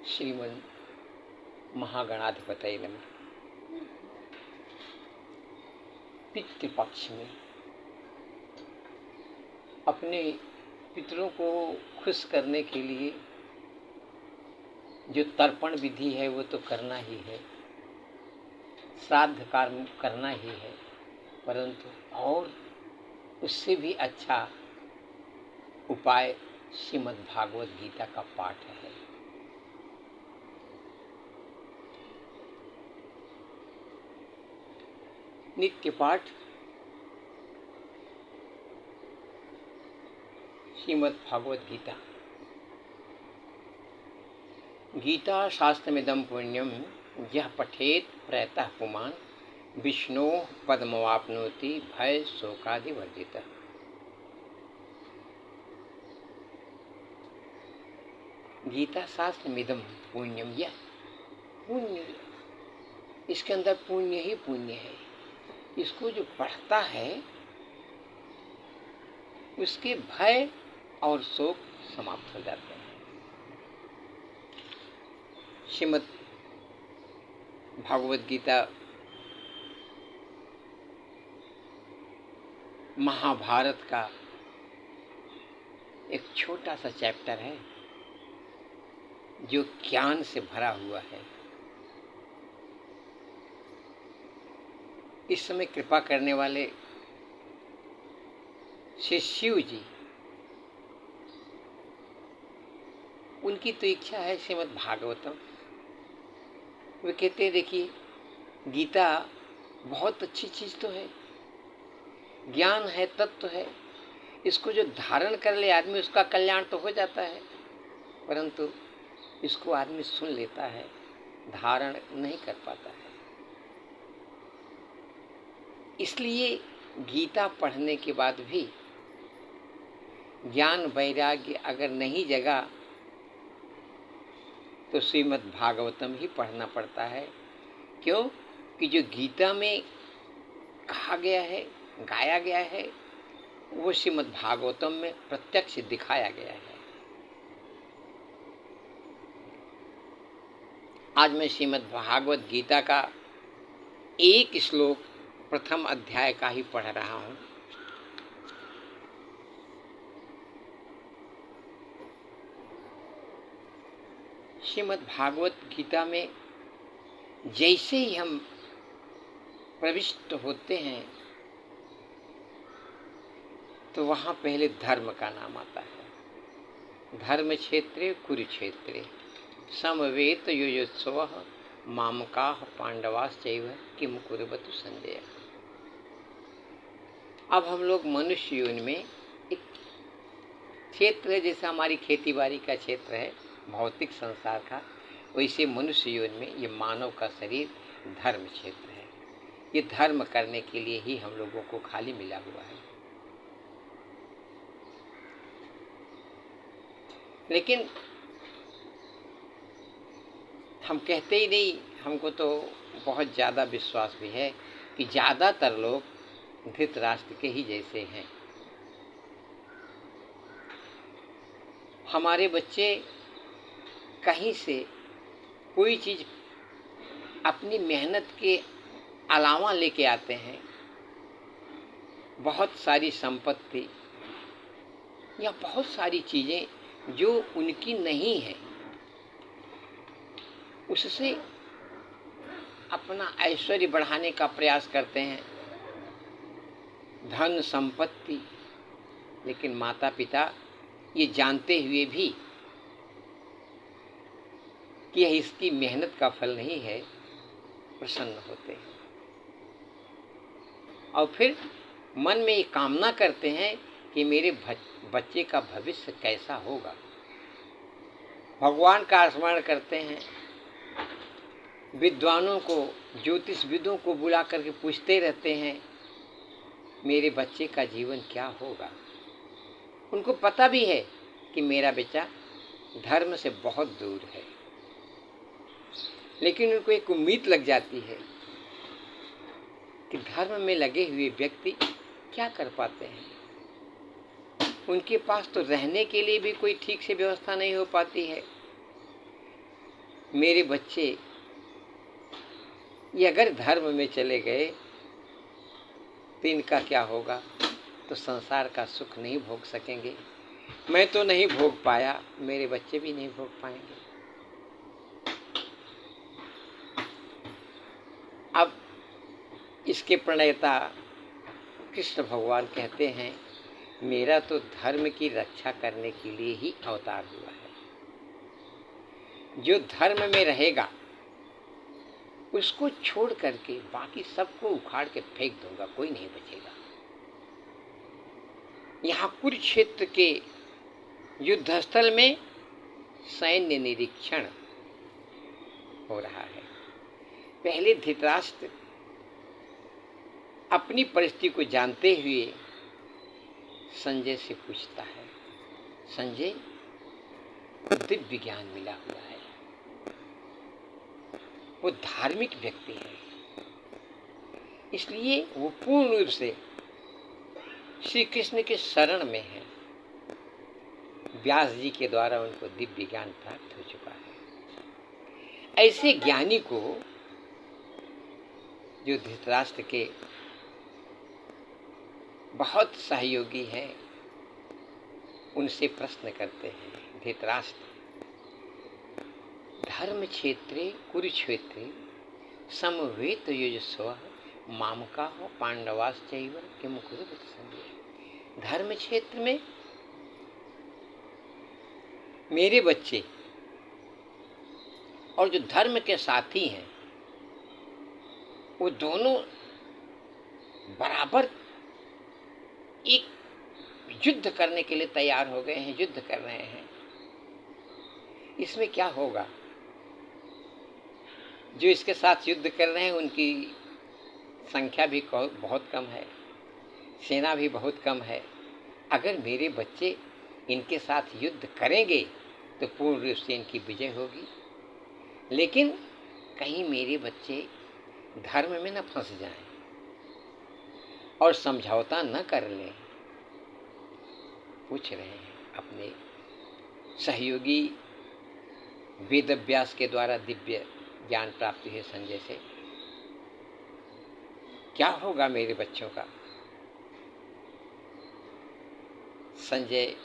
श्रीमन महागणाधिपतये नमः। पितृपक्ष में अपने पितरों को खुश करने के लिए जो तर्पण विधि है वो तो करना ही है, श्राद्ध कर्म करना ही है, परंतु और उससे भी अच्छा उपाय श्रीमद् भागवत गीता का पाठ है। नित्य पाठ श्रीमद् भागवत गीता। गीता शास्त्रमिदं पुण्यम यः पठेत प्रयतः पुमान् विष्णोः पदमवाप्नोति भय शोकादिवर्जितः। गीता शास्त्रमिदं पुण्यम, यह पुण्य, इसके अंदर पुण्य ही पुण्य है। इसको जो पढ़ता है उसके भय और शोक समाप्त हो जाते हैं। श्रीमद् भागवत गीता महाभारत का एक छोटा सा चैप्टर है जो ज्ञान से भरा हुआ है। इस समय कृपा करने वाले श्री शिव जी, उनकी तो इच्छा है श्रीमद् भागवतम। वे कहते हैं देखिए, गीता बहुत अच्छी चीज़ तो है, ज्ञान है, तत्व है, इसको जो धारण कर ले आदमी उसका कल्याण तो हो जाता है, परंतु इसको आदमी सुन लेता है, धारण नहीं कर पाता है। इसलिए गीता पढ़ने के बाद भी ज्ञान वैराग्य अगर नहीं जगा तो श्रीमद् भागवतम ही पढ़ना पड़ता है। क्यों? कि जो गीता में कहा गया है, गाया गया है, वो श्रीमद् भागवतम में प्रत्यक्ष दिखाया गया है। आज मैं श्रीमद् भागवत गीता का एक श्लोक प्रथम अध्याय का ही पढ़ रहा हूँ। श्रीमद् भागवत गीता में जैसे ही हम प्रविष्ट होते हैं तो वहाँ पहले धर्म का नाम आता है। धर्म क्षेत्रे कुरुक्षेत्रे समवेत युयुत्सवः मामकाः पांडवाश्चैव किम कुर्वतु संजय। अब हम लोग मनुष्य योनि में एक क्षेत्र है, जैसा हमारी खेती बाड़ी का क्षेत्र है भौतिक संसार का, वैसे मनुष्य योनि में ये मानव का शरीर धर्म क्षेत्र है। ये धर्म करने के लिए ही हम लोगों को खाली मिला हुआ है। लेकिन हम कहते ही नहीं, हमको तो बहुत ज़्यादा विश्वास भी है कि ज़्यादातर लोग धृतराष्ट्र के ही जैसे हैं। हमारे बच्चे कहीं से कोई चीज़ अपनी मेहनत के अलावा लेके आते हैं, बहुत सारी संपत्ति या बहुत सारी चीज़ें जो उनकी नहीं है, उससे अपना ऐश्वर्य बढ़ाने का प्रयास करते हैं, धन संपत्ति। लेकिन माता पिता ये जानते हुए भी कि यह इसकी मेहनत का फल नहीं है, प्रसन्न होते हैं और फिर मन में ये कामना करते हैं कि मेरे बच्चे का भविष्य कैसा होगा। भगवान का स्मरण करते हैं, विद्वानों को, ज्योतिषविदों को बुला करके पूछते रहते हैं मेरे बच्चे का जीवन क्या होगा। उनको पता भी है कि मेरा बच्चा धर्म से बहुत दूर है, लेकिन उनको एक उम्मीद लग जाती है कि धर्म में लगे हुए व्यक्ति क्या कर पाते हैं। उनके पास तो रहने के लिए भी कोई ठीक से व्यवस्था नहीं हो पाती है, मेरे बच्चे ये अगर धर्म में चले गए तो इनका क्या होगा, तो संसार का सुख नहीं भोग सकेंगे। मैं तो नहीं भोग पाया, मेरे बच्चे भी नहीं भोग पाएंगे। अब इसके प्रणेता कृष्ण भगवान कहते हैं, मेरा तो धर्म की रक्षा करने के लिए ही अवतार हुआ है। जो धर्म में रहेगा उसको छोड़ करके बाकी सबको उखाड़ के फेंक दूंगा, कोई नहीं बचेगा। यहाँ कुरुक्षेत्र के युद्धस्थल में सैन्य निरीक्षण हो रहा है। पहले धृतराष्ट्र अपनी परिस्थिति को जानते हुए संजय से पूछता है, संजय, दिव्य ज्ञान मिला हुआ है, वो धार्मिक व्यक्ति है, इसलिए वो पूर्ण रूप से श्री कृष्ण के शरण में है। व्यास जी के द्वारा उनको दिव्य ज्ञान प्राप्त हो चुका है। ऐसे ज्ञानी को जो धृतराष्ट्र के बहुत सहयोगी हैं, उनसे प्रश्न करते हैं, धृतराष्ट्र, धर्म क्षेत्रे कुरुक्षेत्रे समवेत युजस्व मामका हो पांडवाश्चैव किम कुरुत संजय। धर्म क्षेत्र में मेरे बच्चे और जो धर्म के साथी हैं वो दोनों बराबर एक युद्ध करने के लिए तैयार हो गए हैं, युद्ध कर रहे हैं। इसमें क्या होगा, जो इसके साथ युद्ध कर रहे हैं उनकी संख्या भी बहुत कम है, सेना भी बहुत कम है। अगर मेरे बच्चे इनके साथ युद्ध करेंगे तो पूर्ण रूप से इनकी विजय होगी। लेकिन कहीं मेरे बच्चे धर्म में न फंस जाएं और समझौता न कर लें। पूछ रहे हैं अपने सहयोगी वेदव्यास के द्वारा दिव्य ज्ञान प्राप्ति है संजय से, क्या होगा मेरे बच्चों का। संजय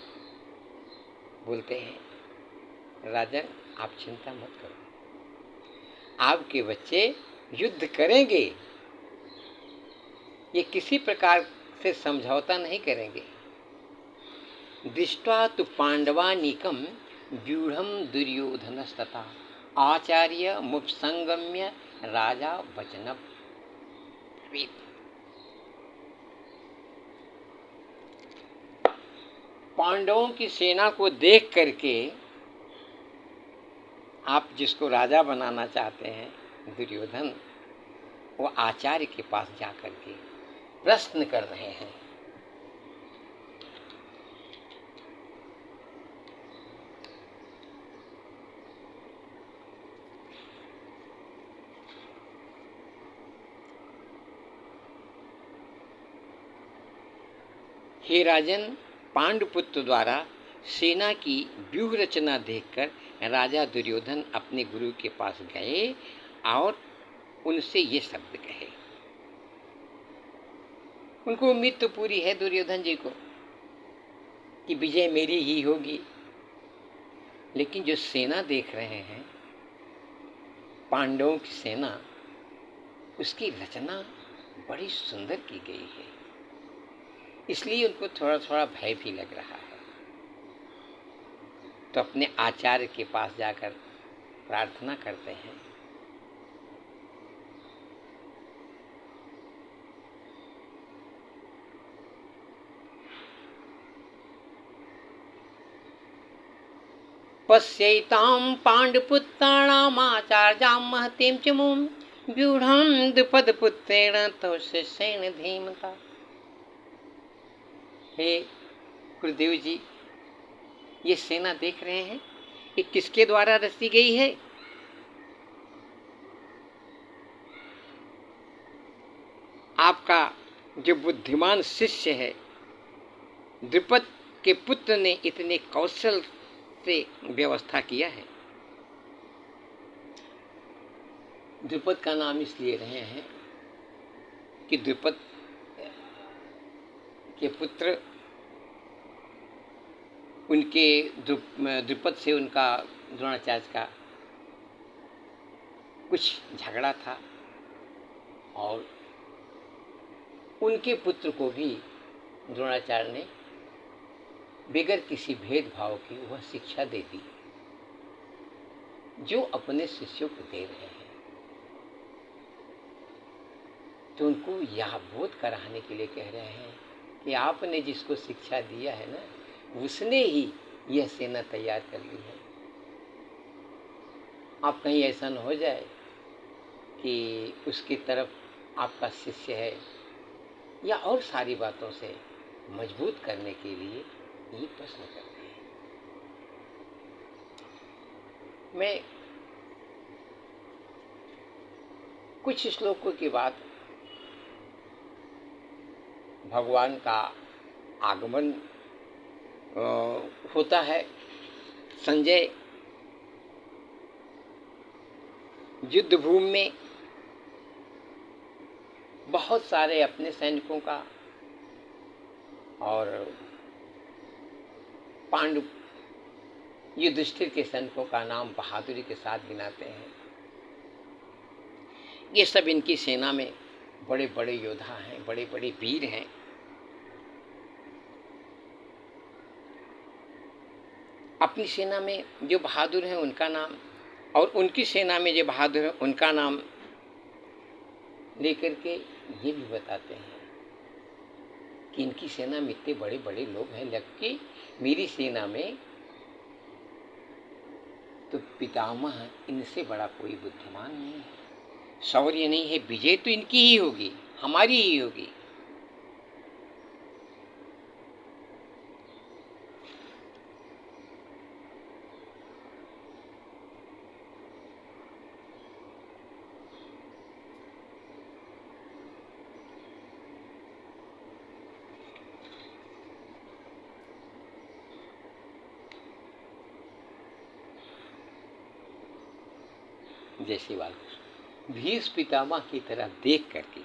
बोलते हैं, राजन आप चिंता मत करो, आपके बच्चे युद्ध करेंगे, ये किसी प्रकार से समझौता नहीं करेंगे। दृष्ट्वा तु पांडवानीकम व्यूढ़म दुर्योधनस्तथा आचार्य मुपसंगम्य राजा वचन। पांडवों की सेना को देख करके आप जिसको राजा बनाना चाहते हैं दुर्योधन, वो आचार्य के पास जाकर के प्रश्न कर रहे हैं। हे राजन, पांडुपुत्र द्वारा सेना की व्यूह रचना देखकर राजा दुर्योधन अपने गुरु के पास गए और उनसे ये शब्द कहे। उनको उम्मीद तो पूरी है दुर्योधन जी को कि विजय मेरी ही होगी, लेकिन जो सेना देख रहे हैं पांडवों की सेना, उसकी रचना बड़ी सुंदर की गई है, इसलिए उनको थोड़ा थोड़ा भय भी लग रहा है। तो अपने आचार्य के पास जाकर प्रार्थना करते हैं, पश्यैतां पांडुपुत्राणाम् आचार्यां महतीं च मुं व्यूढ़ं द्रुपदपुत्रेण तव शिष्येण धीमता। हे गुरुदेव जी, ये सेना देख रहे हैं, ये किसके द्वारा रची गई है? आपका जो बुद्धिमान शिष्य है द्रुपद के पुत्र ने इतने कौशल से व्यवस्था किया है। द्रुपद का नाम इसलिए रहे हैं कि द्रुपद के पुत्र उनके द्रुपद से उनका द्रोणाचार्य का कुछ झगड़ा था और उनके पुत्र को भी द्रोणाचार्य ने बगैर किसी भेदभाव की वह शिक्षा दे दी जो अपने शिष्यों को दे रहे हैं। तो उनको यह बोध कराने के लिए कह रहे हैं कि आपने जिसको शिक्षा दिया है ना, उसने ही यह सेना तैयार कर ली है। आप कहीं ऐसा न हो जाए कि उसकी तरफ आपका शिष्य है, या और सारी बातों से मजबूत करने के लिए ये प्रश्न करते हैं। मैं कुछ श्लोकों के बाद भगवान का आगमन होता है। संजय युद्ध भूमि में बहुत सारे अपने सैनिकों का और पांडु युधिष्ठिर के सैनिकों का नाम बहादुरी के साथ गिनाते हैं। ये सब इनकी सेना में बड़े बड़े योद्धा हैं, बड़े बड़े वीर हैं। अपनी सेना में जो बहादुर हैं उनका नाम, और उनकी सेना में जो बहादुर हैं उनका नाम लेकर के ये भी बताते हैं कि इनकी सेना में इतने बड़े बड़े लोग हैं, जबकि मेरी सेना में तो पितामह इनसे बड़ा कोई बुद्धिमान नहीं है, शौर्य नहीं है, विजय तो इनकी ही होगी, हमारी ही होगी। जैसे बालकृष्ण भीष्म पितामह की तरह देख करके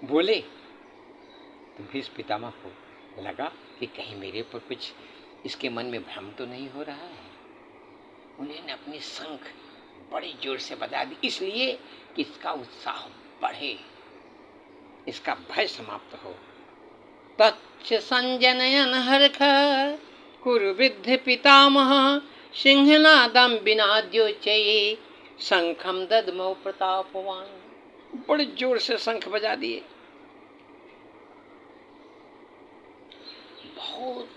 बोले तो भीष्म पितामह को लगा कि कहीं मेरे ऊपर कुछ इसके मन में भ्रम तो नहीं हो रहा है। उन्होंने अपनी शंख बड़ी जोर से बजा दी, इसलिए कि इसका उत्साह बढ़े, इसका भय समाप्त हो। तच्च संजनयन हर्ष कुरुवृद्ध पितामह सिंहनादम विनाद्योच्चये शंखम दद्मौ प्रतापवान। बड़े जोर से शंख बजा दिए। बहुत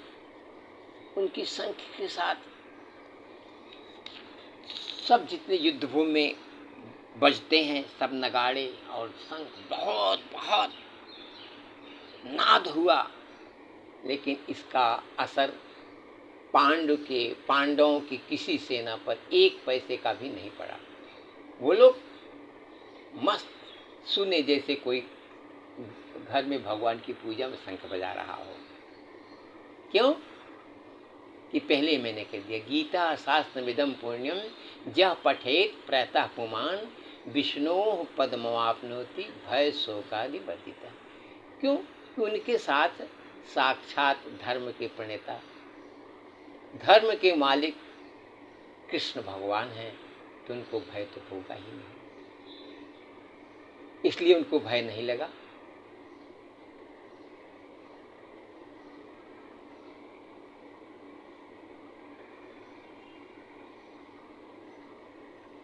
उनकी शंख के साथ सब जितने युद्ध भूमि में बजते हैं सब नगाड़े और शंख बहुत बहुत नाद हुआ, लेकिन इसका असर पांडवों की किसी सेना पर एक पैसे का भी नहीं पड़ा। वो लोग मस्त सुने जैसे कोई घर में भगवान की पूजा में शंख बजा रहा हो। क्यों? कि पहले मैंने कह दिया, गीता शास्त्रमिदं पुण्यम यः पठेत प्रातः पुमान् विष्णोः पद्ममाप्नोति भय शोकादि वर्जितः। क्यों? उनके साथ साक्षात धर्म के प्रणेता, धर्म के मालिक कृष्ण भगवान हैं, तो उनको भय तो होगा ही नहीं, इसलिए उनको भय नहीं लगा।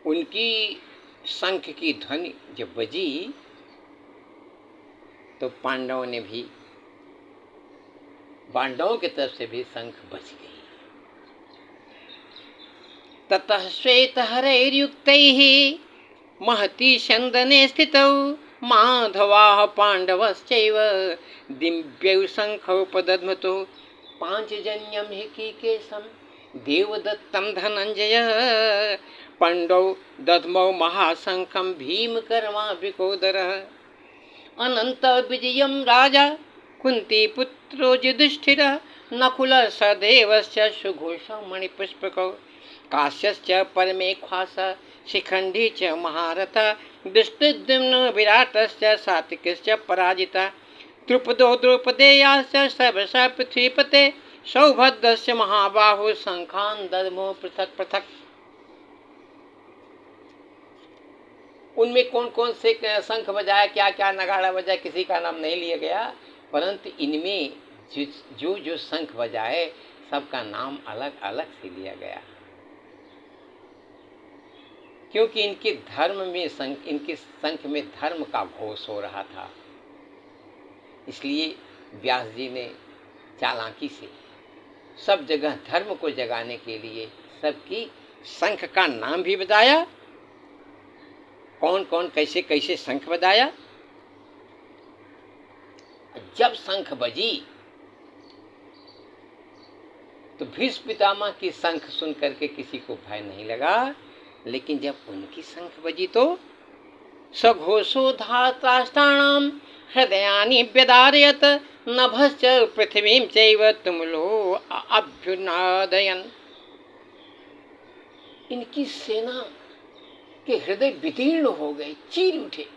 उनकी शंख की ध्वनि जब बजी तो पांडवों की तरफ से भी शंख बज गई। ततः श्वेतहरैर्युक्तैः महती स्यन्दने स्थितौ माधवाः पाण्डवश्चैव दिव्यौ शंखौ पदध्मतौ पाञ्चजन्यं ऋषिकेशं देवदत्तं धनञ्जयः पाण्डौ दध्मौ महाशंखं भीमकर्मावृकोदरः अनंत विजयं राजा कुन्तीपुत्रो युधिष्ठिरः नकुलः सदेवश्च सुघोषं मणिपुष्पकौ काश्यश्च परमेख्वासः शिखंडी च महारथा दृष्टिद्युम्न विराटस्य सात्विकश्च पराजिता द्रुपदो द्रौपदेयाश्च सर्वशः पृथ्वीपते सौभद्रस्य महाबाहु शंखान दद्मो पृथक पृथक। उनमें कौन कौन से शंख बजाया, क्या क्या नगाड़ा बजाया, किसी का नाम नहीं लिया गया, परंतु इनमें जो जो शंख बजाए सबका नाम अलग अलग से लिया गया, क्योंकि इनके शंख में धर्म का घोष हो रहा था। इसलिए व्यास जी ने चालाकी से सब जगह धर्म को जगाने के लिए सबकी शंख का नाम भी बताया, कौन कौन कैसे कैसे शंख बजाया। जब शंख बजी तो भीष्म पितामह की शंख सुन करके किसी को भय नहीं लगा, लेकिन जब उनकी शंख बजी तो सघोषो धाताष्टाणाम हृदयानि व्यदारयत नभश्च पृथ्वीं चैव तुमुलो अभ्युनादयन्। इनकी सेना के हृदय विदीर्ण हो गए, चीर उठे।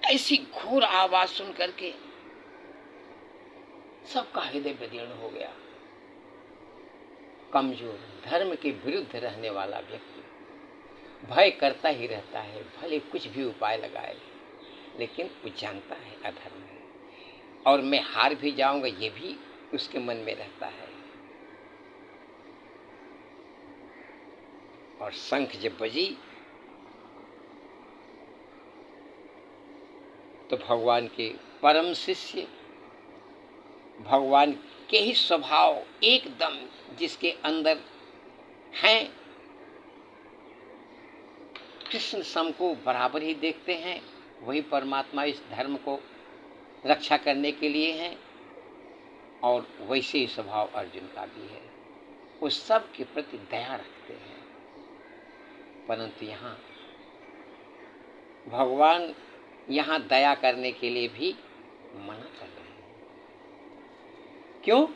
ऐसी घोर आवाज सुन करके सबका हृदय विदीर्ण हो गया। कमजोर, धर्म के विरुद्ध रहने वाला व्यक्ति भय करता ही रहता है, भले कुछ भी उपाय लगाए, लेकिन वो जानता है अधर्म है और मैं हार भी जाऊंगा, ये भी उसके मन में रहता है। और शंख जब बजी तो भगवान के परम शिष्य, भगवान के ही स्वभाव एकदम जिसके अंदर हैं, कृष्ण सम को बराबर ही देखते हैं, वही परमात्मा इस धर्म को रक्षा करने के लिए हैं। और वैसे ही स्वभाव अर्जुन का भी है, वो सब के प्रति दया रखते हैं। परंतु यहाँ भगवान यहाँ दया करने के लिए भी मना कर रहे हैं। क्यों?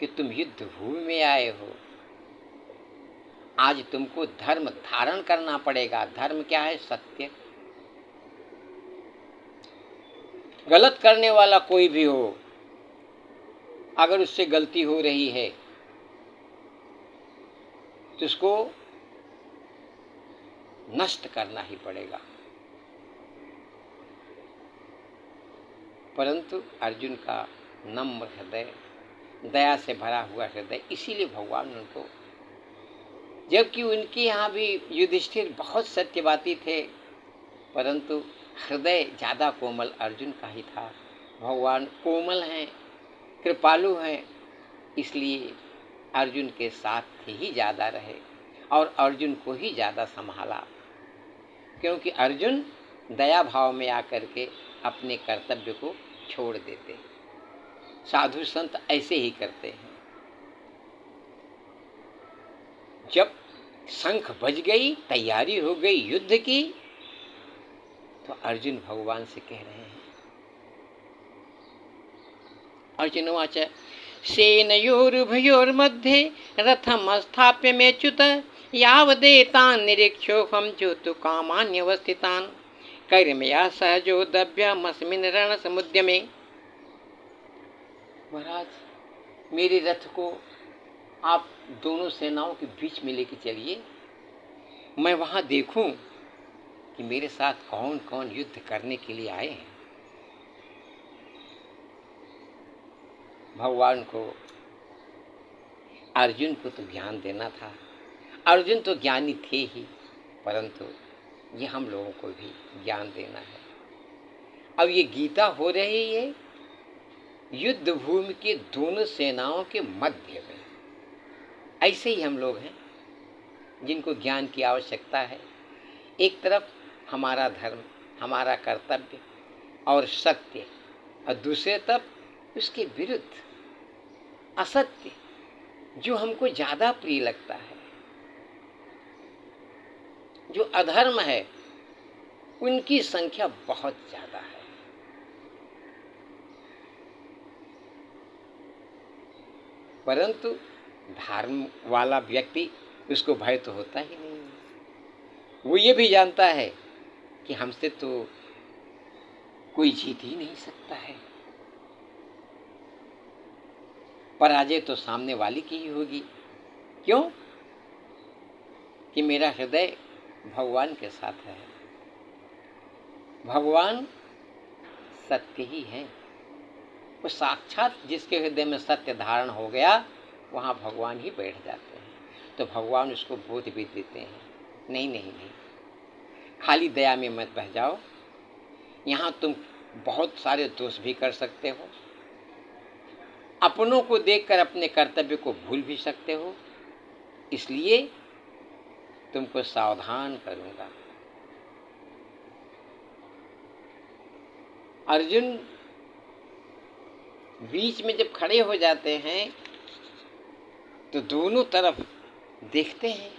कि तुम युद्ध भूमि में आए हो, आज तुमको धर्म धारण करना पड़ेगा। धर्म क्या है? सत्य। गलत करने वाला कोई भी हो, अगर उससे गलती हो रही है तो उसको नष्ट करना ही पड़ेगा। परंतु अर्जुन का नम्र हृदय, दया से भरा हुआ हृदय, इसीलिए भगवान उनको, जबकि उनके यहाँ भी युधिष्ठिर बहुत सत्यवादी थे, परंतु हृदय ज़्यादा कोमल अर्जुन का ही था। भगवान कोमल हैं, कृपालु हैं, इसलिए अर्जुन के साथ ही ज़्यादा रहे और अर्जुन को ही ज़्यादा संभाला, क्योंकि अर्जुन दया भाव में आकर के अपने कर्तव्य को छोड़ देते। साधु संत ऐसे ही करते हैं। जब शंख बज गई, तैयारी हो गई युद्ध की, तो अर्जुन भगवान से कह रहे हैं, अर्जुनवाच सेनयोरुभयोर्मध्ये रथम स्थाप्य मेच्युत यावदेतान् निरीक्षोऽहं जोतु कामान्यवस्थितान् कर्मया सहजो दभ्यमस्मिन् रणसमुद्यमे। महाराज, मेरे रथ को आप दोनों सेनाओं के बीच में लेके चलिए, मैं वहाँ देखूं कि मेरे साथ कौन कौन युद्ध करने के लिए आए हैं। भगवान को, अर्जुन को तो ज्ञान देना था। अर्जुन तो ज्ञानी थे ही, परंतु ये हम लोगों को भी ज्ञान देना है। अब ये गीता हो रही है युद्ध भूमि के दोनों सेनाओं के मध्य में। ऐसे ही हम लोग हैं जिनको ज्ञान की आवश्यकता है। एक तरफ हमारा धर्म, हमारा कर्तव्य और सत्य, और दूसरे तरफ उसके विरुद्ध असत्य, जो हमको ज़्यादा प्रिय लगता है, जो अधर्म है, उनकी संख्या बहुत ज़्यादा है। परंतु धर्म वाला व्यक्ति उसको भय तो होता ही नहीं। वो ये भी जानता है कि हमसे तो कोई जीत ही नहीं सकता है, पराजय तो सामने वाले की ही होगी। क्यों? कि मेरा हृदय भगवान के साथ है। भगवान सत्य ही है। वो साक्षात जिसके हृदय में सत्य धारण हो गया, वहाँ भगवान ही बैठ जाते हैं। तो भगवान उसको बोध भी देते हैं, नहीं नहीं नहीं, खाली दया में मत बह जाओ। यहाँ तुम बहुत सारे दोष भी कर सकते हो, अपनों को देखकर अपने कर्तव्य को भूल भी सकते हो, इसलिए तुमको सावधान करूंगा। अर्जुन बीच में जब खड़े हो जाते हैं तो दोनों तरफ देखते हैं,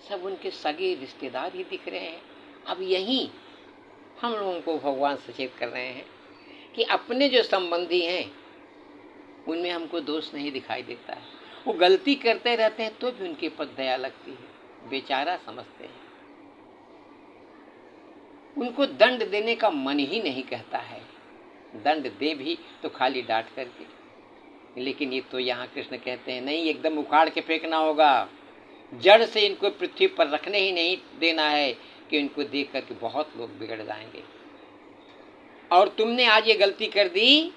सब उनके सगे रिश्तेदार ही दिख रहे हैं। अब यहीं हम लोगों को भगवान सचेत कर रहे हैं कि अपने जो संबंधी हैं उनमें हमको दोष नहीं दिखाई देता है। वो गलती करते रहते हैं तो भी उनके पर दया लगती है, बेचारा समझते हैं। उनको दंड देने का मन ही नहीं कहता है, दंड दे भी तो खाली डांट करके। लेकिन ये तो यहाँ कृष्ण कहते हैं नहीं, एकदम उखाड़ के फेंकना होगा, जड़ से इनको पृथ्वी पर रखने ही नहीं देना है, कि इनको देख करके बहुत लोग बिगड़ जाएंगे। और तुमने आज ये गलती कर दी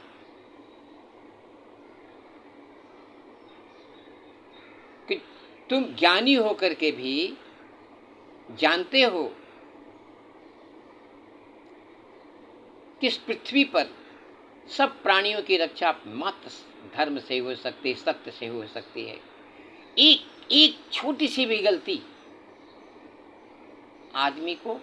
कि तुम ज्ञानी होकर के भी जानते हो कि इस पृथ्वी पर सब प्राणियों की रक्षा मात्र धर्म से हो सकती है, सत्य से हो सकती है। एक छोटी सी भी गलती आदमी को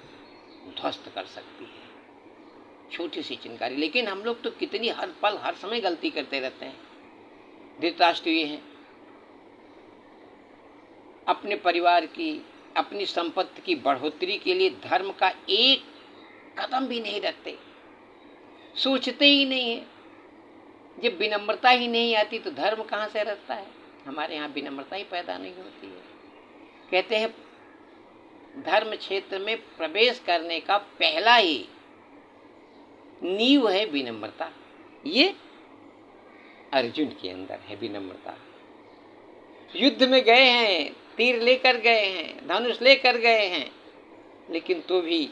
ध्वस्त कर सकती है, छोटी सी चिंगारी। लेकिन हम लोग तो कितनी हर पल हर समय गलती करते रहते हैं। धृतराष्ट्र ये हैं, अपने परिवार की, अपनी संपत्ति की बढ़ोतरी के लिए धर्म का एक कदम भी नहीं रखते, सोचते ही नहीं है। जब विनम्रता ही नहीं आती तो धर्म कहाँ से रहता है? हमारे यहाँ विनम्रता ही पैदा नहीं होती है। कहते हैं धर्म क्षेत्र में प्रवेश करने का पहला ही नींव है विनम्रता। ये अर्जुन के अंदर है विनम्रता। युद्ध में गए हैं, तीर लेकर गए हैं, धनुष लेकर गए हैं, लेकिन तो भी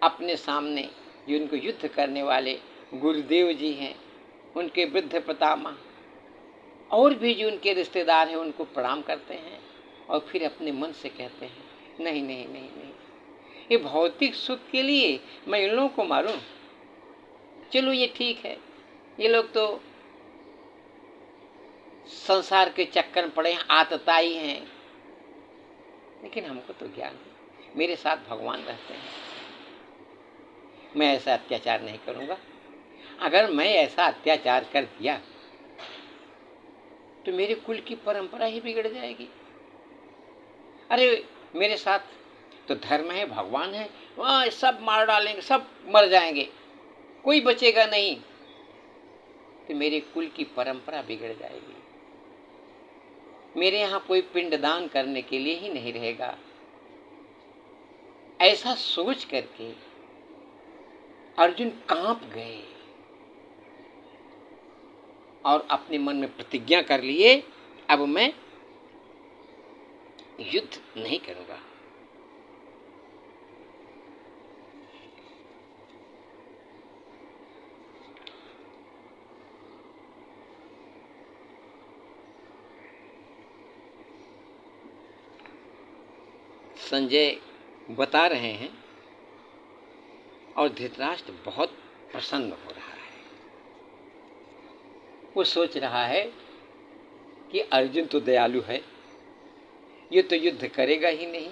अपने सामने जो उनको युद्ध करने वाले गुरुदेव जी हैं, उनके वृद्ध पितामह और भी जो उनके रिश्तेदार हैं, उनको प्रणाम करते हैं और फिर अपने मन से कहते हैं नहीं नहीं नहीं नहीं, ये भौतिक सुख के लिए मैं इन लोगों को मारूं? चलो ये ठीक है, ये लोग तो संसार के चक्कर में पड़े हैं, आतताई हैं, लेकिन हमको तो ज्ञान है, मेरे साथ भगवान रहते हैं, मैं ऐसा अत्याचार नहीं करूंगा। अगर मैं ऐसा अत्याचार कर दिया तो मेरे कुल की परंपरा ही बिगड़ जाएगी। अरे मेरे साथ तो धर्म है, भगवान है, वहाँ सब मार डालेंगे, सब मर जाएंगे, कोई बचेगा नहीं, तो मेरे कुल की परंपरा बिगड़ जाएगी, मेरे यहाँ कोई पिंडदान करने के लिए ही नहीं रहेगा। ऐसा सोच करके अर्जुन कांप गए और अपने मन में प्रतिज्ञा कर लिए अब मैं युद्ध नहीं करूंगा। संजय बता रहे हैं और धृतराष्ट्र बहुत प्रसन्न हो रहा है। वो सोच रहा है कि अर्जुन तो दयालु है, ये तो युद्ध करेगा ही नहीं,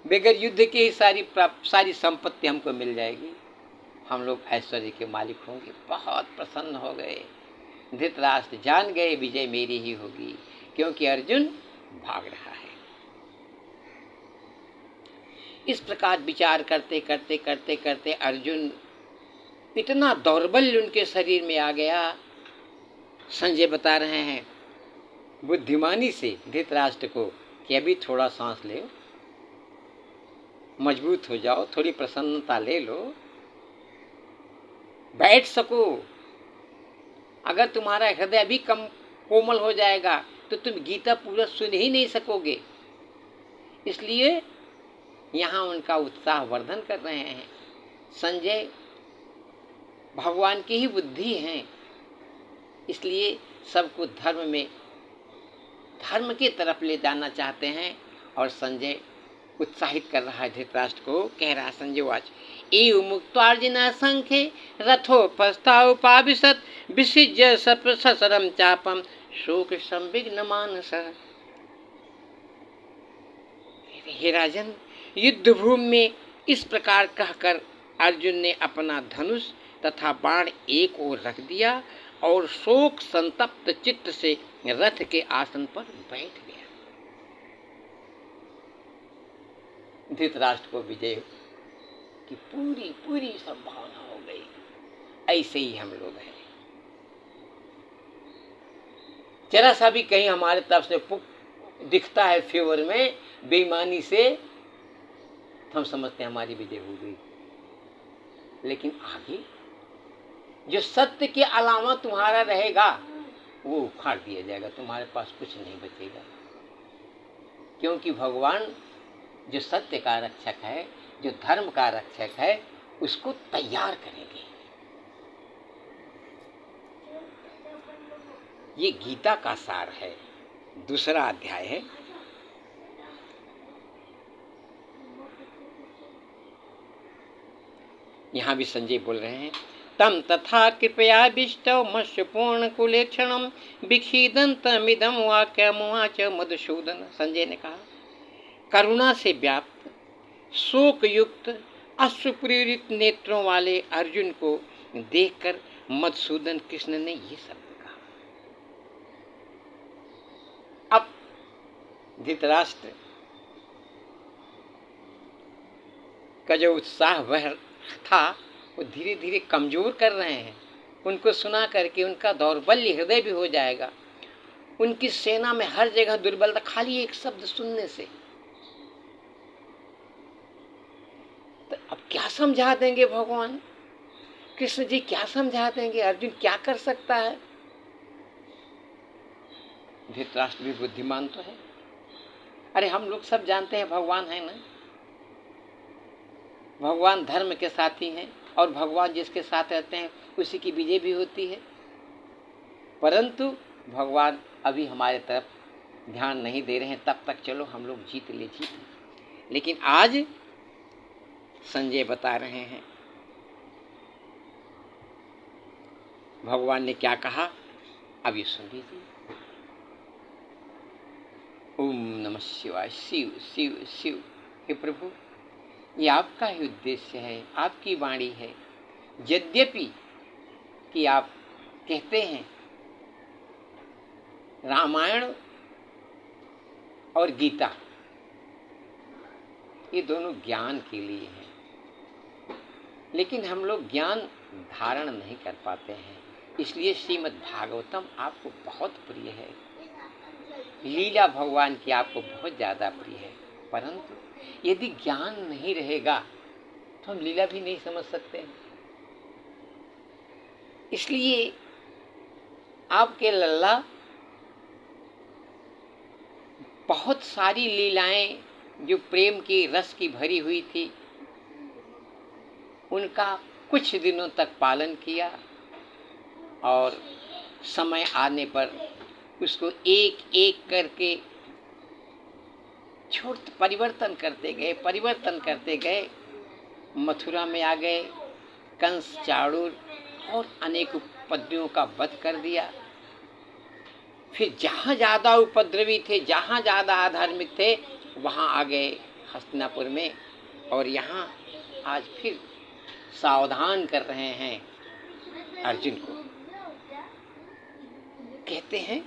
बगैर युद्ध के ही सारी संपत्ति हमको मिल जाएगी, हम लोग ऐश्वर्य के मालिक होंगे। बहुत प्रसन्न हो गए। धृतराष्ट्र जान गए विजय मेरी ही होगी, क्योंकि अर्जुन भाग रहा है। इस प्रकार विचार करते करते करते करते अर्जुन इतना दौर्बल्य उनके शरीर में आ गया। संजय बता रहे हैं बुद्धिमानी से धृतराष्ट्र को कि अभी थोड़ा सांस ले, मजबूत हो जाओ, थोड़ी प्रसन्नता ले लो, बैठ सको। अगर तुम्हारा हृदय अभी कम कोमल हो जाएगा तो तुम गीता पूरा सुन ही नहीं सकोगे। इसलिए यहाँ उनका उत्साह वर्धन कर रहे हैं। संजय भगवान की ही बुद्धि हैं, इसलिए सबको धर्म की तरफ ले जाना चाहते हैं। और संजय उत्साहित कर रहा है धृतराष्ट्र को, कह रहा संजय वाच एव मुक्तार्जुन संख्ये रथोपस्थाउपाविशत् विसृज्य ससरम चापम शोक संविघ्न मानस। हे राजन, युद्ध भूमि में इस प्रकार कहकर अर्जुन ने अपना धनुष तथा बाण एक ओर रख दिया और शोक संतप्त चित्त से रथ के आसन पर बैठ गया। धृतराष्ट्र को विजय की पूरी संभावना हो गई। ऐसे ही हम लोग हैं, जरा सा भी कहीं हमारे तरफ से दिखता है फेवर में बेईमानी से, हम समझते हैं हमारी विजय हो गई। लेकिन आगे जो सत्य के अलावा तुम्हारा रहेगा वो उखाड़ दिया जाएगा, तुम्हारे पास कुछ नहीं बचेगा। क्योंकि भगवान जो सत्य का रक्षक है, जो धर्म का रक्षक है, उसको तैयार करेंगे। ये गीता का सार है। दूसरा अध्याय है। यहाँ भी संजय बोल रहे हैं, तम तथा कृपया विष्टौ मत्स्यपूर्ण कुलेक्षणम विखीदंतमिदं वाक्यमुवाच मधुसूदन। संजय ने कहा, करुणा से व्याप्त शोक युक्त अश्रुप्रेरित नेत्रों वाले अर्जुन को देखकर मधुसूदन कृष्ण ने ये शब्द कहा। अब धृतराष्ट्र का जो उत्साह वह था वो धीरे धीरे कमजोर कर रहे हैं। उनको सुना करके उनका दौर्बल्य हृदय भी हो जाएगा। उनकी सेना में हर जगह दुर्बलता, खाली एक शब्द सुनने से। तो अब क्या समझा देंगे भगवान कृष्ण जी, क्या समझा देंगे? अर्जुन क्या कर सकता है? धृतराष्ट्र भी बुद्धिमान तो है। अरे हम लोग सब जानते हैं भगवान है ना, भगवान धर्म के साथी हैं और भगवान जिसके साथ रहते हैं उसी की विजय भी होती है। परंतु भगवान अभी हमारे तरफ ध्यान नहीं दे रहे हैं, तब तक चलो हम लोग जीत ले। लेकिन आज संजय बता रहे हैं भगवान ने क्या कहा, अब ये सुन लीजिए। ओम नमः शिवाय। शिव शिव शिव। हे प्रभु, ये आपका ही उद्देश्य है, आपकी वाणी है। यद्यपि कि आप कहते हैं रामायण और गीता ये दोनों ज्ञान के लिए हैं, लेकिन हम लोग ज्ञान धारण नहीं कर पाते हैं। इसलिए श्रीमद् भागवतम आपको बहुत प्रिय है, लीला भगवान की आपको बहुत ज़्यादा प्रिय है। परंतु यदि ज्ञान नहीं रहेगा तो हम लीला भी नहीं समझ सकते। इसलिए आपके लल्ला बहुत सारी लीलाएं जो प्रेम की रस की भरी हुई थी उनका कुछ दिनों तक पालन किया और समय आने पर उसको एक एक करके परिवर्तन करते गए। मथुरा में आ गए, कंस चाणूर और अनेक उपद्रवियों का वध कर दिया। फिर जहाँ ज़्यादा उपद्रवी थे, जहाँ ज़्यादा अधार्मिक थे, वहाँ आ गए हस्तिनापुर में। और यहाँ आज फिर सावधान कर रहे हैं अर्जुन को। कहते हैं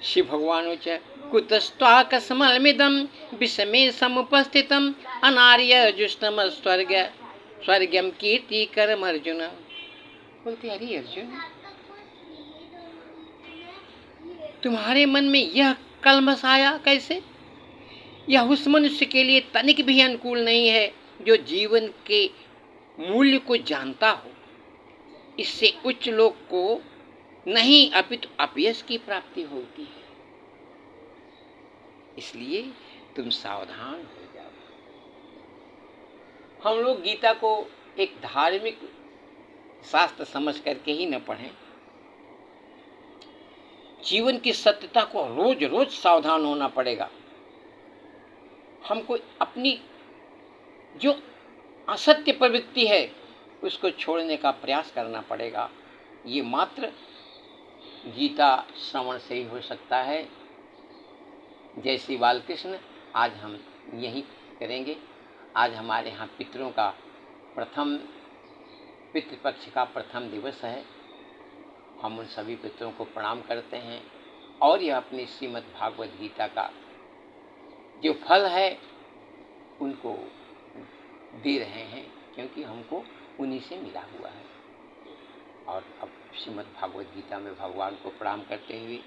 शिव भगवानुच कुतस्त्वाकस्मलमिदं विषमे समुपस्थितम् अनार्य जुष्टम स्वर्गम कीर्तिकरम अर्जुन। बोलते अरे अर्जुन, तुम्हारे मन में यह कलमश आया कैसे यह उस मनुष्य के लिए तनिक भी अनुकूल नहीं है जो जीवन के मूल्य को जानता हो। इससे उच्च लोक को नहीं अपितु अपयश की प्राप्ति होती है। इसलिए तुम सावधान हो जाओ। हम लोग गीता को एक धार्मिक शास्त्र समझ करके ही न पढ़ें, जीवन की सत्यता को रोज रोज सावधान होना पड़ेगा। हमको अपनी जो असत्य प्रवृत्ति है उसको छोड़ने का प्रयास करना पड़ेगा। ये मात्र गीता श्रवण से ही हो सकता है। जय श्री बालकृष्ण। आज हम यही करेंगे। आज हमारे यहाँ पितरों का पितृपक्ष का प्रथम दिवस है। हम उन सभी पितरों को प्रणाम करते हैं और यह अपनी श्रीमद् भागवत गीता का जो फल है उनको दे रहे हैं, क्योंकि हमको उन्हीं से मिला हुआ है। और अब श्रीमद् भागवत गीता में भगवान को प्रणाम करते हुए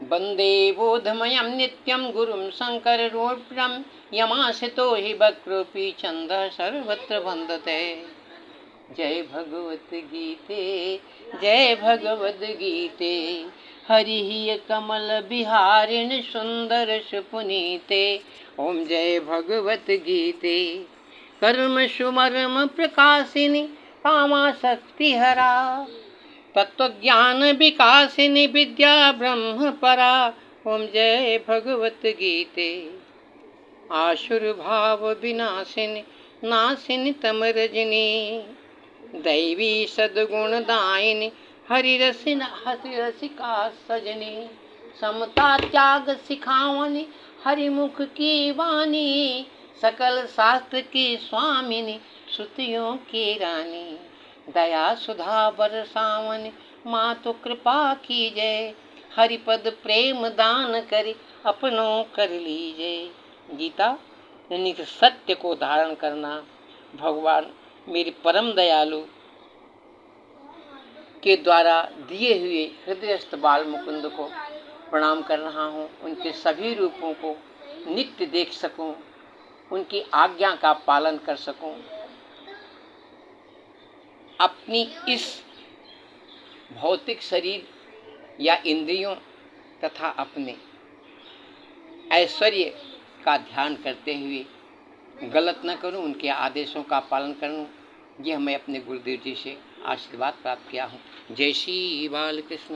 वंदे बोधमयं नित्यं गुरुं शंकररूपं यमाश्रितो हि वक्रोऽपि छन्दः सर्वत्र वन्दते। जय भगवत गीते, जय भगवद गीते। हरिः कमल बिहारिण सुंदर सुपुनीते। ओम जय भगवत गीते। कर्म सुमर्म प्रकाशिनी कामाशक्ति हरा। तत्वज्ञान विकासिनी विद्या ब्रह्म परा। ओम जय भगवत गीते। आसुर भाव विनाशिनी नाशिनी तमरजनी। दैवी सद्गुण दायिनी हरिरसिका सजनी। समता त्याग सिखावनी हरिमुख की वाणी। सकल शास्त्र की स्वामिनी श्रुतियों की रानी। दया सुधा बरसावनी मातु कृपा कीजय। हरिपद प्रेम दान करी अपनों कर लीजिए। गीता यानी कि सत्य को धारण करना। भगवान मेरे परम दयालु के द्वारा दिए हुए हृदयस्थ बाल मुकुंद को प्रणाम कर रहा हूँ। उनके सभी रूपों को नित्य देख सकूं, उनकी आज्ञा का पालन कर सकूं, अपनी इस भौतिक शरीर या इंद्रियों तथा अपने ऐश्वर्य का ध्यान करते हुए गलत न करूं, उनके आदेशों का पालन करूं। यह मैं अपने गुरुदेव जी से आशीर्वाद प्राप्त किया हूँ। जय श्री बालकृष्ण।